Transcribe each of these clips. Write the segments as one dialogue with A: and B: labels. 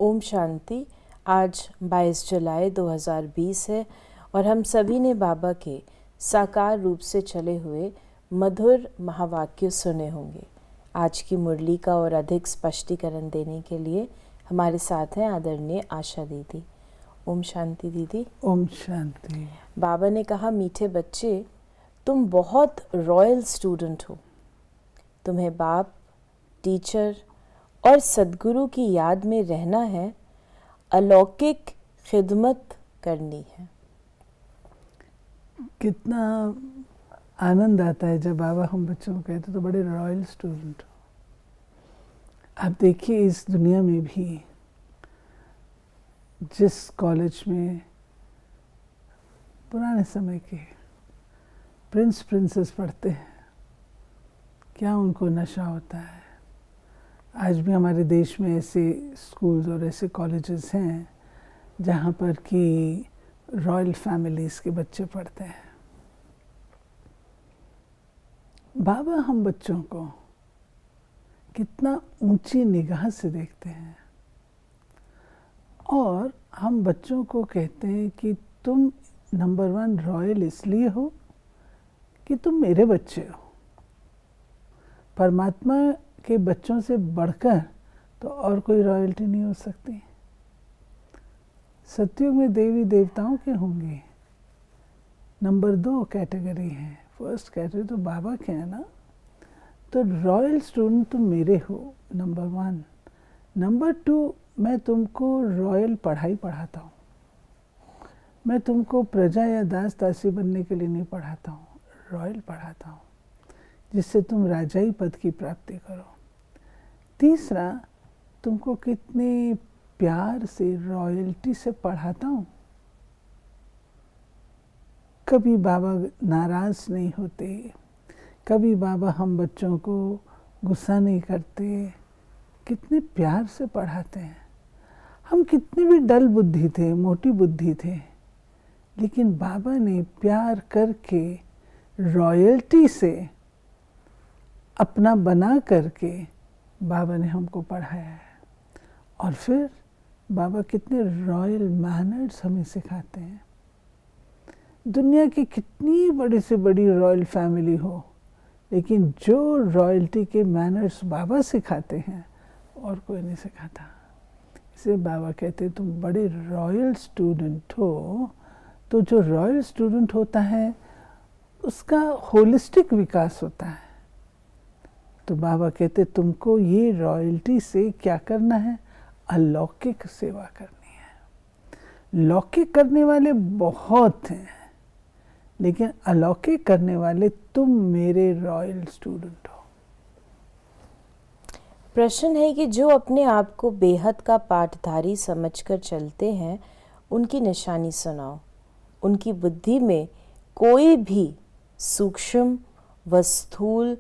A: ओम शांति। आज 22 जुलाई 2020 है और हम सभी ने बाबा के साकार रूप से चले हुए मधुर महावाक्य सुने होंगे। आज की मुरली का और अधिक स्पष्टीकरण देने के लिए हमारे साथ हैं आदरणीय आशा दीदी। ओम शांति दीदी।
B: ओम शांति।
A: बाबा ने कहा, मीठे बच्चे, तुम बहुत रॉयल स्टूडेंट हो। तुम्हें बाप, टीचर और सद्गुरु की याद में रहना है, अलौकिक खिदमत करनी है।
B: कितना आनंद आता है जब बाबा हम बच्चों को कहते तो बड़े रॉयल स्टूडेंट हो। आप देखिए, इस दुनिया में भी जिस कॉलेज में पुराने समय के प्रिंस प्रिंसेस पढ़ते हैं, क्या उनको नशा होता है। आज भी हमारे देश में ऐसे स्कूल्स और ऐसे कॉलेजेस हैं जहाँ पर कि रॉयल फैमिलीज़ के बच्चे पढ़ते हैं। बाबा हम बच्चों को कितना ऊंची निगाह से देखते हैं और हम बच्चों को कहते हैं कि तुम नंबर 1 रॉयल इसलिए हो कि तुम मेरे बच्चे हो। परमात्मा के बच्चों से बढ़कर तो और कोई रॉयल्टी नहीं हो सकती। सतयुग में देवी देवताओं के होंगे। नंबर 2 कैटेगरी है। फर्स्ट कैटेगरी तो बाबा के है ना। तो रॉयल स्टूडेंट तुम मेरे हो, नंबर 1। नंबर 2, मैं तुमको रॉयल पढ़ाई पढ़ाता हूँ। मैं तुमको प्रजा या दास दासी बनने के लिए नहीं पढ़ाता हूँ, रॉयल पढ़ाता हूँ, जिससे तुम राजाई पद की प्राप्ति करो। तीसरा, तुमको कितने प्यार से रॉयल्टी से पढ़ाता हूँ। कभी बाबा नाराज नहीं होते, कभी बाबा हम बच्चों को गुस्सा नहीं करते, कितने प्यार से पढ़ाते हैं। हम कितने भी डल बुद्धि थे, मोटी बुद्धि थे, लेकिन बाबा ने प्यार करके रॉयल्टी से अपना बना करके बाबा ने हमको पढ़ाया है। और फिर बाबा कितने रॉयल मैनर्स हमें सिखाते हैं। दुनिया की कितनी बड़ी से बड़ी रॉयल फैमिली हो, लेकिन जो रॉयल्टी के मैनर्स बाबा सिखाते हैं और कोई नहीं सिखाता। इसे बाबा कहते हैं तुम बड़े रॉयल स्टूडेंट हो। तो जो रॉयल स्टूडेंट होता है उसका होलिस्टिक विकास होता है। तो बाबा कहते तुमको ये रॉयल्टी से क्या करना है, अलौकिक सेवा करनी है। लौकिक करने वाले बहुत हैं, लेकिन अलौकिक करने वाले तुम मेरे रॉयल स्टूडेंट हो।
A: प्रश्न है कि जो अपने आप को बेहद का पाठधारी समझकर चलते हैं, उनकी निशानी सुनाओ। उनकी बुद्धि में कोई भी सूक्ष्म व स्थूल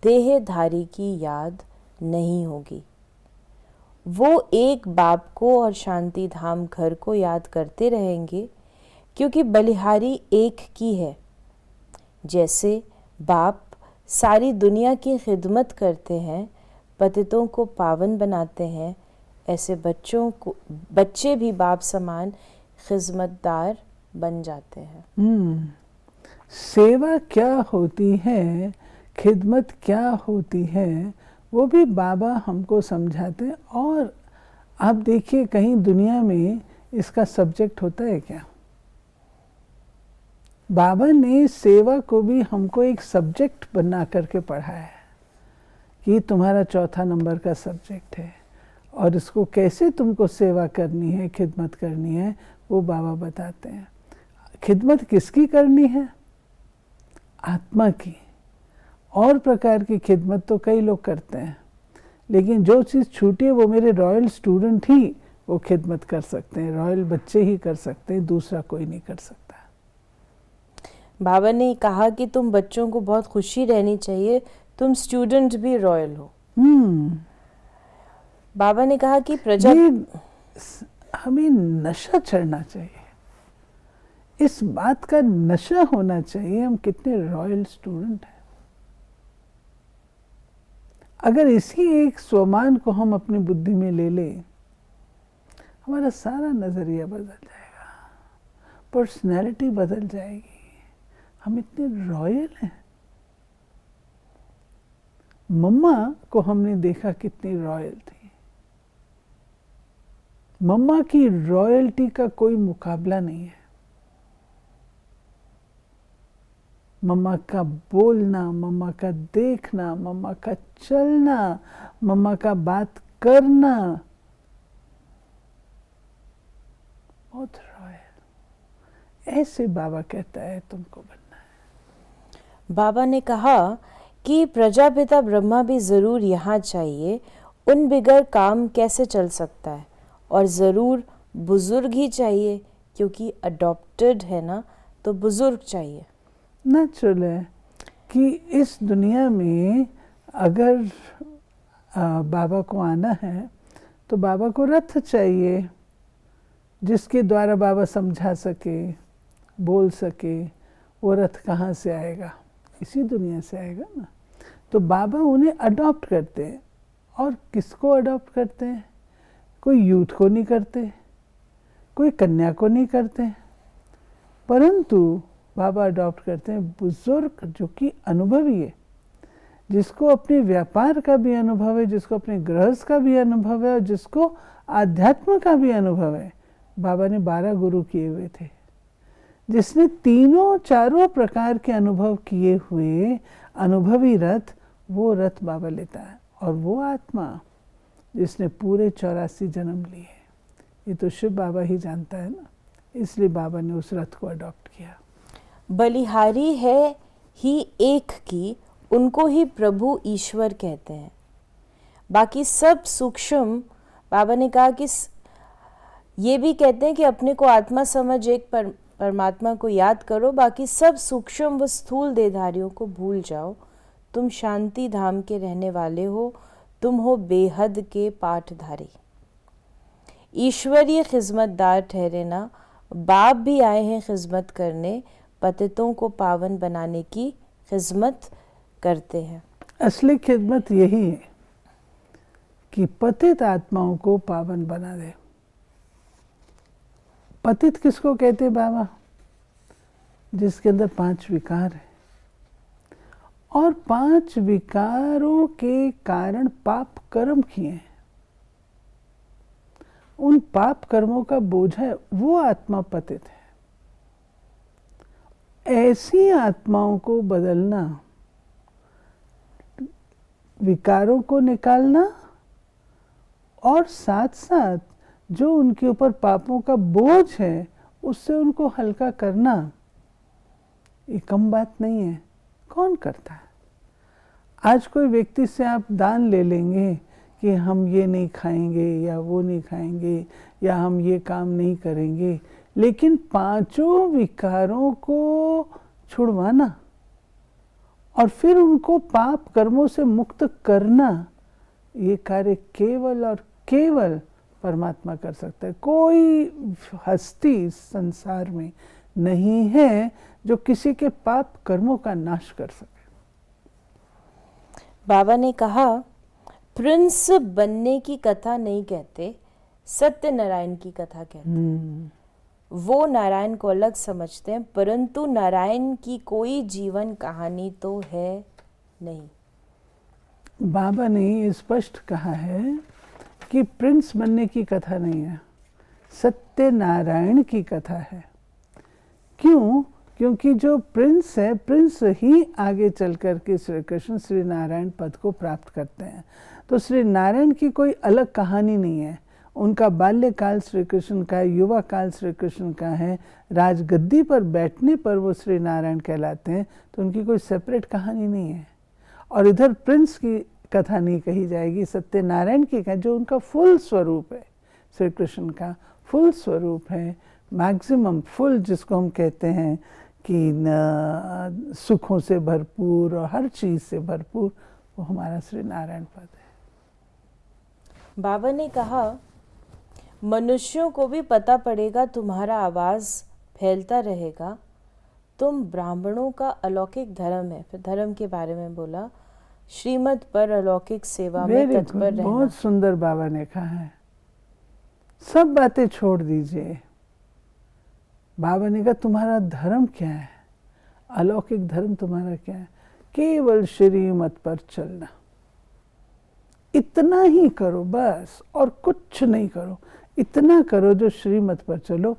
A: देहधारी की याद नहीं होगी। वो एक बाप को और शांति धाम घर को याद करते रहेंगे, क्योंकि बलिहारी एक की है। जैसे बाप सारी दुनिया की खिदमत करते हैं, पतितों को पावन बनाते हैं, ऐसे बच्चे भी बाप समान खिदमतदार बन जाते हैं।
B: सेवा क्या होती है, खिदमत क्या होती है, वो भी बाबा हमको समझाते हैं। और आप देखिए, कहीं दुनिया में इसका सब्जेक्ट होता है क्या? बाबा ने सेवा को भी हमको एक सब्जेक्ट बना करके पढ़ाया है कि तुम्हारा 4था नंबर का सब्जेक्ट है और इसको कैसे तुमको सेवा करनी है, खिदमत करनी है, वो बाबा बताते हैं। खिदमत किसकी करनी है? आत्मा की। और प्रकार की खिदमत तो कई लोग करते हैं, लेकिन जो चीज़ छूटी है वो मेरे रॉयल स्टूडेंट ही वो खिदमत कर सकते हैं, रॉयल बच्चे ही कर सकते हैं, दूसरा कोई नहीं कर सकता।
A: बाबा ने कहा कि तुम बच्चों को बहुत खुशी रहनी चाहिए, तुम स्टूडेंट भी रॉयल हो। बाबा ने कहा कि प्रजा
B: हमें नशा चढ़ना चाहिए, इस बात का नशा होना चाहिए हम कितने रॉयल स्टूडेंट हैं। अगर इसी एक स्वमान को हम अपनी बुद्धि में ले लें हमारा सारा नज़रिया बदल जाएगा, पर्सनैलिटी बदल जाएगी। हम इतने रॉयल हैं। मम्मा को हमने देखा कितनी रॉयल थी। मम्मा की रॉयल्टी का कोई मुकाबला नहीं है। मम्मा का बोलना, मम्मा का देखना, मम्मा का चलना, मम्मा का बात करना, बहुत रॉयल। ऐसे बाबा कहता है तुमको बनना है।
A: बाबा ने कहा कि प्रजापिता ब्रह्मा भी ज़रूर यहाँ चाहिए, उन बिगर काम कैसे चल सकता है, और ज़रूर बुज़ुर्ग ही चाहिए क्योंकि अडॉप्टेड है ना, तो बुज़ुर्ग चाहिए।
B: नेचुरल है कि इस दुनिया में अगर बाबा को आना है तो बाबा को रथ चाहिए जिसके द्वारा बाबा समझा सके, बोल सके। वो रथ कहाँ से आएगा? इसी दुनिया से आएगा ना। तो बाबा उन्हें अडॉप्ट करते हैं। और किसको अडॉप्ट करते हैं? कोई यूथ को नहीं करते, कोई कन्या को नहीं करते, परंतु बाबा अडॉप्ट करते हैं बुजुर्ग जो कि अनुभवी है, जिसको अपने व्यापार का भी अनुभव है, जिसको अपने गृहस्थ का भी अनुभव है और जिसको आध्यात्म का भी अनुभव है। बाबा ने 12 गुरु किए हुए थे, जिसने तीनों चारों प्रकार के अनुभव किए हुए अनुभवी रथ, वो रथ बाबा लेता है। और वो आत्मा जिसने पूरे 84 जन्म लिए, ये तो शिव बाबा ही जानता है ना, इसलिए बाबा ने उस रथ को अडॉप्ट किया।
A: बलिहारी है ही एक की, उनको ही प्रभु ईश्वर कहते हैं। बाकी सब सूक्ष्म, बाबा ने कहा कि ये भी कहते हैं कि अपने को आत्मा समझ एक परमात्मा को याद करो, बाकी सब सूक्ष्म व स्थूल देहधारियों को भूल जाओ। तुम शांति धाम के रहने वाले हो, तुम हो बेहद के पाठधारी। ईश्वरीय खिदमतदार ठहरे ना, बाप भी आए हैं खिदमत करने, पतितों को पावन बनाने की खिदमत करते हैं।
B: असली खिदमत यही है कि पतित आत्माओं को पावन बना दे। पतित किसको कहते हैं बाबा? जिसके अंदर 5 विकार है और 5 विकारों के कारण पाप कर्म किए हैं। उन पाप कर्मों का बोझ है, वो आत्मा पतित है। ऐसी आत्माओं को बदलना, विकारों को निकालना और साथ साथ जो उनके ऊपर पापों का बोझ है उससे उनको हल्का करना, ये कम बात नहीं है। कौन करता है? आज कोई व्यक्ति से आप दान ले लेंगे कि हम ये नहीं खाएंगे या वो नहीं खाएंगे या हम ये काम नहीं करेंगे, लेकिन 5 विकारों को छुड़वाना और फिर उनको पाप कर्मों से मुक्त करना, ये कार्य केवल और केवल परमात्मा कर सकता है। कोई हस्ती संसार में नहीं है जो किसी के पाप कर्मों का नाश कर सके।
A: बाबा ने कहा, प्रिंस बनने की कथा नहीं कहते, सत्यनारायण की कथा कहते हैं। वो नारायण को अलग समझते हैं, परंतु नारायण की कोई जीवन कहानी तो है नहीं।
B: बाबा ने स्पष्ट कहा है कि प्रिंस बनने की कथा नहीं है, सत्यनारायण की कथा है। क्यों? क्योंकि जो प्रिंस है, प्रिंस ही आगे चल कर के श्री कृष्ण श्री नारायण पद को प्राप्त करते हैं। तो श्री नारायण की कोई अलग कहानी नहीं है। उनका बाल्यकाल श्री कृष्ण का है, युवा काल श्री कृष्ण का है, राजगद्दी पर बैठने पर वो श्री नारायण कहलाते हैं। तो उनकी कोई सेपरेट कहानी नहीं है। और इधर प्रिंस की कथा नहीं कही जाएगी, सत्यनारायण की कहा, जो उनका फुल स्वरूप है, श्री कृष्ण का फुल स्वरूप है, मैक्सिमम फुल, जिसको हम कहते हैं कि सुखों से भरपूर और हर चीज़ से भरपूर, वो हमारा श्री नारायण पद है।
A: बाबा ने कहा, मनुष्यों को भी पता पड़ेगा, तुम्हारा आवाज़ फैलता रहेगा, तुम ब्राह्मणों का अलौकिक धर्म है। फिर धर्म के बारे में बोला, श्रीमत पर अलौकिक सेवा में तत्पर रहना।
B: बहुत सुंदर बाबा ने कहा है। सब बातें छोड़ दीजिए। बाबा ने कहा तुम्हारा धर्म क्या है, अलौकिक धर्म तुम्हारा क्या है? केवल श्रीमत पर चलना, इतना ही करो बस, और कुछ नहीं करो। इतना करो जो श्रीमत पर चलो।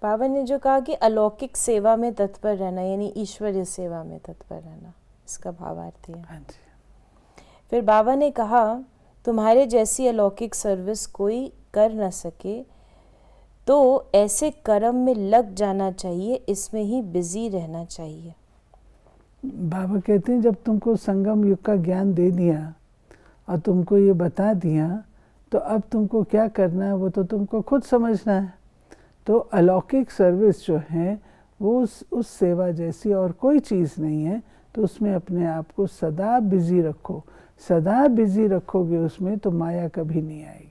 A: बाबा ने जो कहा कि अलौकिक सेवा में तत्पर रहना, यानी ईश्वरीय सेवा में तत्पर रहना, इसका भावार्थ है।
B: हाँ जी।
A: फिर बाबा ने कहा तुम्हारे जैसी अलौकिक सर्विस कोई कर न सके तो ऐसे कर्म में लग जाना चाहिए, इसमें ही बिजी रहना चाहिए।
B: बाबा कहते हैं जब तुमको संगम युग का ज्ञान दे दिया और तुमको ये बता दिया, तो अब तुमको क्या करना है वो तो तुमको खुद समझना है। तो अलौकिक सर्विस जो है वो उस सेवा जैसी और कोई चीज़ नहीं है। तो उसमें अपने आप को सदा बिजी रखो। सदा बिजी रखोगे उसमें तो माया कभी नहीं आएगी।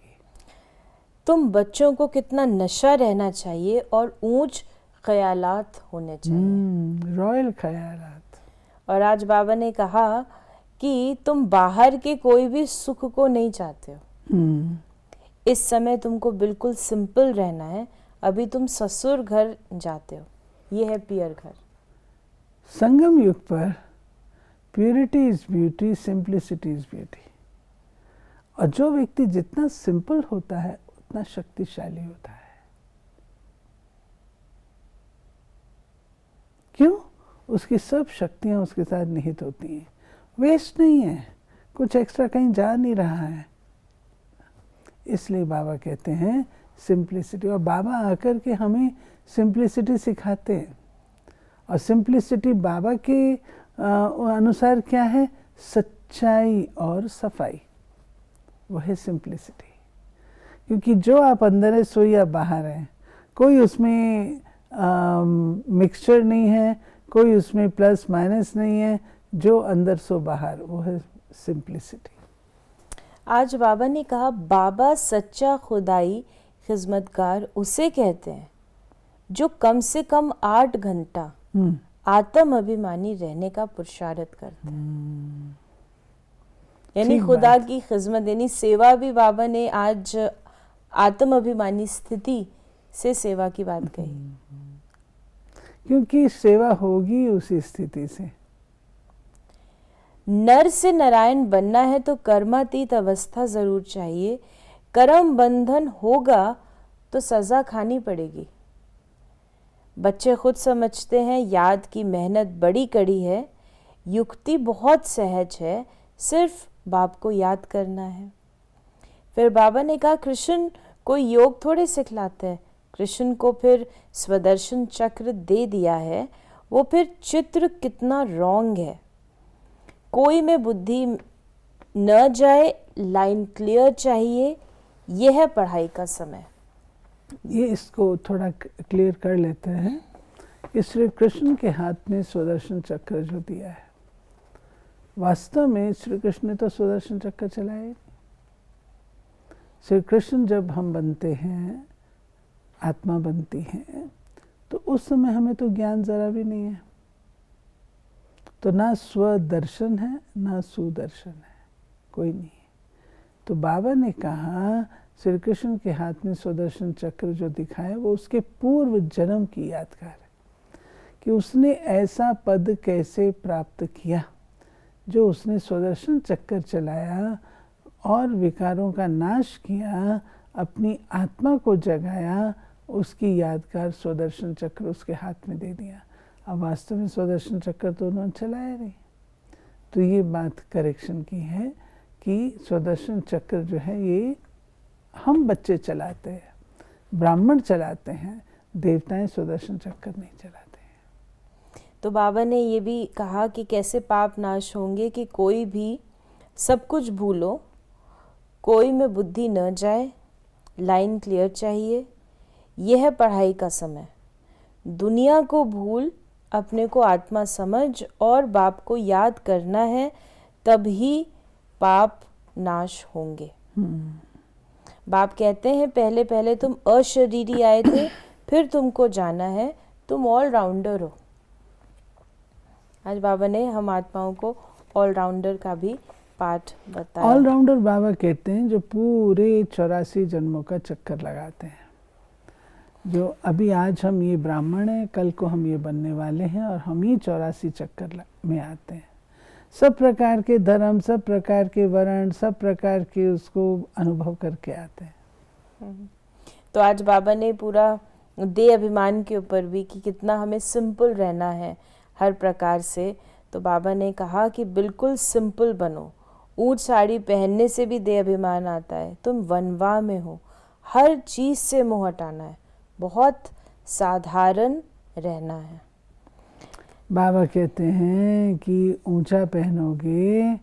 A: तुम बच्चों को कितना नशा रहना चाहिए और ऊंच ख्यालात होने चाहिए,
B: रॉयल ख्यालात।
A: और आज बाबा ने कहा कि तुम बाहर के कोई भी सुख को नहीं चाहते हो। इस समय तुमको बिल्कुल सिंपल रहना है। अभी तुम ससुर घर जाते हो, ये है पियर घर।
B: संगम युग पर purity is beauty, simplicity is beauty. और जो व्यक्ति जितना सिंपल होता है उतना शक्तिशाली होता है। क्यों? उसकी सब शक्तियां उसके साथ निहित होती हैं, वेस्ट नहीं है, कुछ एक्स्ट्रा कहीं जा नहीं रहा है। इसलिए बाबा कहते हैं सिंप्लिसिटी। और बाबा आकर के हमें सिंप्लिसिटी सिखाते हैं। और सिंप्लिसिटी बाबा के अनुसार क्या है? सच्चाई और सफाई, वो है सिंप्लिसिटी। क्योंकि जो आप अंदर है सो या बाहर है, कोई उसमें मिक्सचर नहीं है, कोई उसमें प्लस माइनस नहीं है। जो अंदर सो बाहर, वो है सिंप्लिसिटी।
A: आज बाबा ने कहा बाबा सच्चा खुदाई खिदमतगार उसे कहते हैं जो कम से कम 8 घंटा आत्म अभिमानी रहने का पुरुषार्थ करते हैं। यानी खुदा की खिदमत यानी सेवा भी बाबा ने आज आत्म अभिमानी स्थिति से सेवा की बात कही।
B: क्योंकि सेवा होगी उसी स्थिति से।
A: नर से नारायण बनना है तो कर्मातीत अवस्था जरूर चाहिए। कर्म बंधन होगा तो सजा खानी पड़ेगी। बच्चे खुद समझते हैं याद की मेहनत बड़ी कड़ी है, युक्ति बहुत सहज है, सिर्फ बाप को याद करना है। फिर बाबा ने कहा कृष्ण कोई योग थोड़े सिखलाते हैं, कृष्ण को फिर स्वदर्शन चक्र दे दिया है, वो फिर चित्र कितना रॉन्ग है। कोई में बुद्धि न जाए, लाइन क्लियर चाहिए, यह है पढ़ाई का समय।
B: ये इसको थोड़ा क्लियर कर लेते हैं। श्री कृष्ण के हाथ में स्वदर्शन चक्र जो दिया है, वास्तव में श्री कृष्ण ने तो स्वदर्शन चक्र चलाया ही। श्री कृष्ण जब हम बनते हैं, आत्मा बनती है, तो उस समय हमें तो ज्ञान जरा भी नहीं है। तो ना स्वदर्शन है ना सुदर्शन है, कोई नहीं है। तो बाबा ने कहा श्री कृष्ण के हाथ में स्वदर्शन चक्र जो दिखाया वो उसके पूर्व जन्म की यादगार है कि उसने ऐसा पद कैसे प्राप्त किया जो उसने स्वदर्शन चक्र चलाया और विकारों का नाश किया, अपनी आत्मा को जगाया, उसकी यादगार स्वदर्शन चक्र उसके हाथ में दे दिया। अब वास्तव में स्वदर्शन चक्र तो उन्होंने चलाया नहीं। तो ये बात करेक्शन की है कि स्वदर्शन चक्र जो है ये हम बच्चे चलाते हैं, ब्राह्मण चलाते हैं, देवताएं स्वदर्शन चक्र नहीं चलाते हैं।
A: तो बाबा ने ये भी कहा कि कैसे पाप नाश होंगे कि कोई भी सब कुछ भूलो, कोई में बुद्धि न जाए, लाइन क्लियर चाहिए, यह है पढ़ाई का समय। दुनिया को भूल, अपने को आत्मा समझ और बाप को याद करना है, तभी पाप नाश होंगे। बाप कहते हैं पहले पहले तुम अशरीरी आए थे, फिर तुमको जाना है, तुम ऑलराउंडर हो। आज बाबा ने हम आत्माओं को ऑलराउंडर का भी पाठ बताया।
B: ऑलराउंडर बाबा कहते हैं जो पूरे 84 जन्मों का चक्कर लगाते हैं। जो अभी आज हम ये ब्राह्मण हैं, कल को हम ये बनने वाले हैं और हम ही 84 चक्कर में आते हैं। सब प्रकार के धर्म, सब प्रकार के वर्ण, सब प्रकार के उसको अनुभव करके आते हैं।
A: तो आज बाबा ने पूरा देह अभिमान के ऊपर भी कि कितना हमें सिंपल रहना है हर प्रकार से, तो बाबा ने कहा कि बिल्कुल सिंपल बनो। ऊंट साड़ी पहनने से भी देह अभिमान आता है। तुम वनवा में हो, हर चीज़ से मुँह हटाना है, बहुत साधारण रहना है।
B: बाबा कहते हैं कि ऊंचा पहनोगे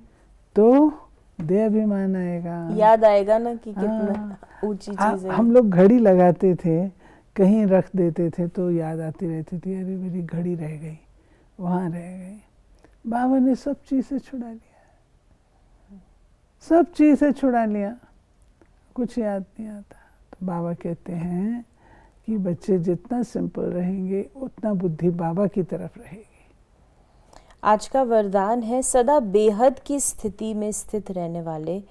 B: तो देह अभिमान आएगा,
A: याद आएगा ना कि कितना ऊंची चीज़ है।
B: हम लोग घड़ी लगाते थे, कहीं रख देते थे तो याद आती रहती थी, अरे मेरी घड़ी रह गई, वहाँ रह गई। बाबा ने सब चीज़ से छुड़ा लिया, सब चीज़ से छुड़ा लिया, कुछ याद नहीं आता। तो बाबा कहते हैं कि बच्चे जितना सिंपल रहेंगे उतना बुद्धि बाबा की तरफ रहेगी।
A: आज का वरदान है सदा बेहद की स्थिति में स्थित रहने वाले,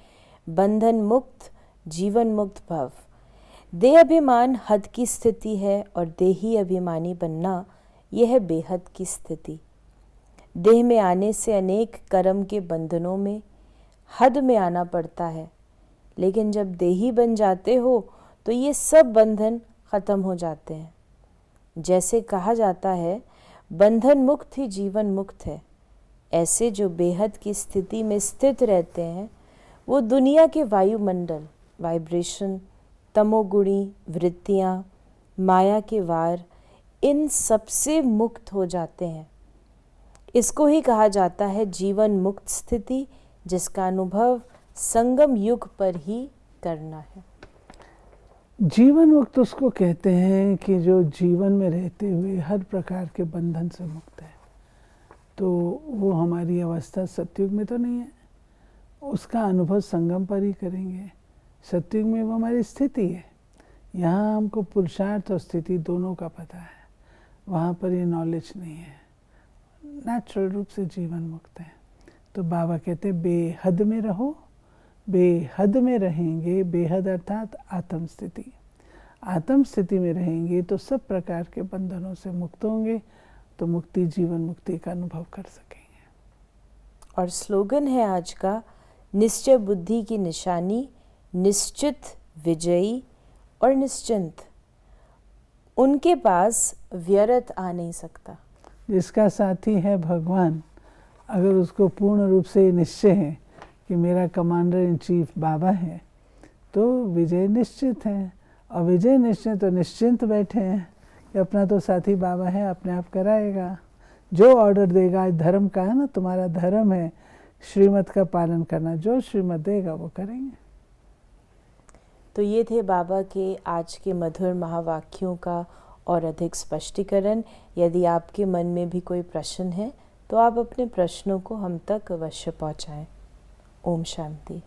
A: बंधन मुक्त, जीवन मुक्त भव। देह अभिमान हद की स्थिति है और देही अभिमानी बनना यह है बेहद की स्थिति। देह में आने से अनेक कर्म के बंधनों में हद में आना पड़ता है, लेकिन जब देही बन जाते हो तो ये सब बंधन खत्म हो जाते हैं। जैसे कहा जाता है बंधन मुक्त ही जीवन मुक्त है, ऐसे जो बेहद की स्थिति में स्थित रहते हैं वो दुनिया के वायुमंडल, वाइब्रेशन, तमोगुणी वृत्तियाँ, माया के वार, इन सब से मुक्त हो जाते हैं। इसको ही कहा जाता है जीवन मुक्त स्थिति, जिसका अनुभव संगम युग पर ही करना है।
B: जीवन मुक्त उसको कहते हैं कि जो जीवन में रहते हुए हर प्रकार के बंधन से मुक्त है। तो वो हमारी अवस्था सतयुग में तो नहीं है, उसका अनुभव संगम पर ही करेंगे। सतयुग में वो हमारी स्थिति है, यहाँ हमको पुरुषार्थ और स्थिति दोनों का पता है, वहाँ पर ये नॉलेज नहीं है, नेचुरल रूप से जीवन मुक्त है। तो बाबा कहते हैं बेहद में रहो, बेहद में रहेंगे, बेहद अर्थात आत्म स्थिति। आत्म स्थिति में रहेंगे तो सब प्रकार के बंधनों से मुक्त होंगे, तो मुक्ति, जीवन मुक्ति का अनुभव कर सकेंगे।
A: और स्लोगन है आज का, निश्चय बुद्धि की निशानी, निश्चित, विजयी और निश्चिंत। उनके पास व्यर्थ आ नहीं सकता।
B: जिसका साथी है भगवान, अगर उसको पूर्ण रूप से निश्चय है कि मेरा कमांडर इन चीफ बाबा है, तो विजय निश्चित है। और विजय निश्चित तो निश्चिंत बैठे हैं कि अपना तो साथी बाबा है, अपने आप कराएगा। जो ऑर्डर देगा, धर्म का है ना, तुम्हारा धर्म है श्रीमत का पालन करना, जो श्रीमत देगा वो करेंगे।
A: तो ये थे बाबा के आज के मधुर महावाक्यों का और अधिक स्पष्टीकरण। यदि आपके मन में भी कोई प्रश्न है तो आप अपने प्रश्नों को हम तक अवश्य पहुँचाएँ। ओम शांति।